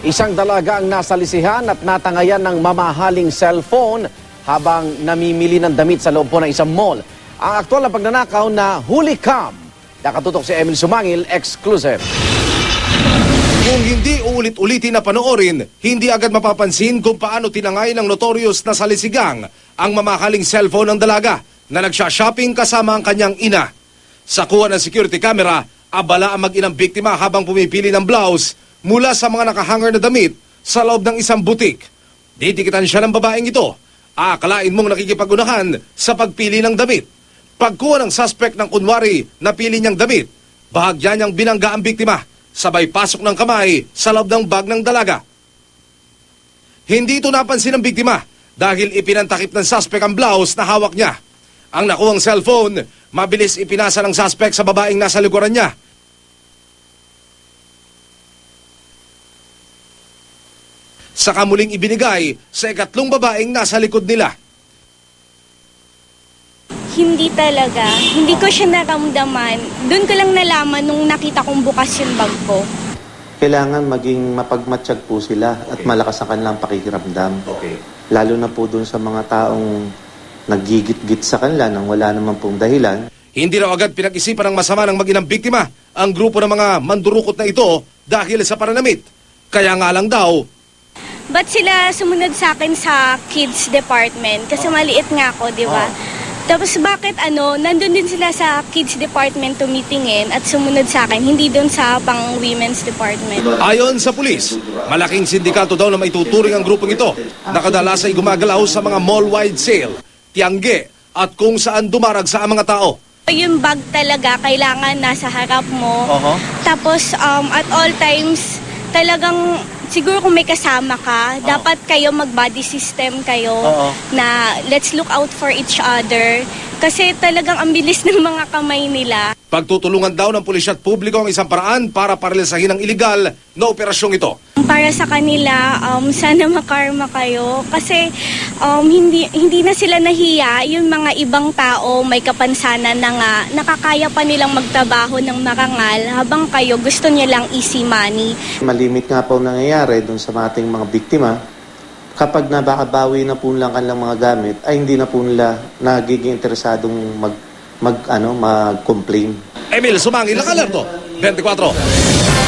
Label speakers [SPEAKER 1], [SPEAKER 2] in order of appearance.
[SPEAKER 1] Isang dalaga ang nasalisihan at natangayan ng mamahaling cellphone habang namimili ng damit sa loob po ng isang mall. Ang aktual na pagnanakaw na huli cam. Nakatutok si Emil Sumangil, exclusive.
[SPEAKER 2] Kung hindi ulit-ulitin na panoorin, hindi agad mapapansin kung paano tinangay ng notorious na salisigang ang mamahaling cellphone ng dalaga na nagsha-shopping kasama ang kanyang ina. Sa kuha ng security camera, abala ang mag-inang biktima habang pumipili ng blouse mula sa mga nakahanger na damit sa loob ng isang butik. Didikitan siya ng babaeng ito. Aakalain mong nakikipag-unahan sa pagpili ng damit. Pagkuha ng suspect ng kunwari na pili niyang damit, bahagya niyang binangga ang biktima, sabay pasok ng kamay sa loob ng bag ng dalaga. Hindi ito napansin ng biktima dahil ipinantakip ng suspect ang blouse na hawak niya. Ang nakuhang cellphone, mabilis ipinasa ng suspect sa babaeng nasa likuran niya. Saka muling ibinigay sa ikatlong babaeng nasa likod nila.
[SPEAKER 3] Hindi talaga. Hindi ko siya naramdaman. Doon ko lang nalaman nung nakita kong bukas yung bag ko.
[SPEAKER 4] Kailangan maging mapagmatsyag po sila at malakas ang kanilang pakikiramdam. Lalo na po doon sa mga taong naggigit-git sa kanila nang wala naman pong dahilan.
[SPEAKER 2] Hindi raw agad pinag-isipan ng masama ng mag-inang biktima ang grupo ng mga mandurukot na ito dahil sa pananamit. Kaya nga lang daw,
[SPEAKER 3] Ba't sila sumunod sa akin sa kids department? Kasi maliit nga ako, di ba? Tapos bakit nandun din sila sa kids department tumitingin at sumunod sa akin, hindi doon sa pang women's department.
[SPEAKER 2] ayon sa pulis, malaking sindikato daw na maituturing ang grupong ito na kadalasay gumagalaw sa mga mall-wide sale, tiangge at kung saan dumaragsa ang mga tao.
[SPEAKER 3] Yung bag talaga kailangan nasa harap mo. Tapos at all times talagang siguro kung may kasama ka, dapat kayo mag-body system kayo na let's look out for each other. Kasi talagang ang bilis ng mga kamay nila.
[SPEAKER 2] Pagtutulungan daw ng pulisya at publiko ang isang paraan para paralisahin ang iligal na operasyong ito.
[SPEAKER 3] Para sa kanila, sana makarma kayo. Kasi hindi na sila nahiya. Yung mga ibang tao may kapansanan na nga, nakakaya pa nilang magtrabaho ng marangal habang kayo gusto niya lang easy money. Malimit
[SPEAKER 4] nga po nangyayari doon sa ating mga biktima. Kapag nabakabawi na po lang kanilang mga gamit, ay hindi na po nila nagiging interesadong mag-complain.
[SPEAKER 2] Emil Sumangil, Alerto 24.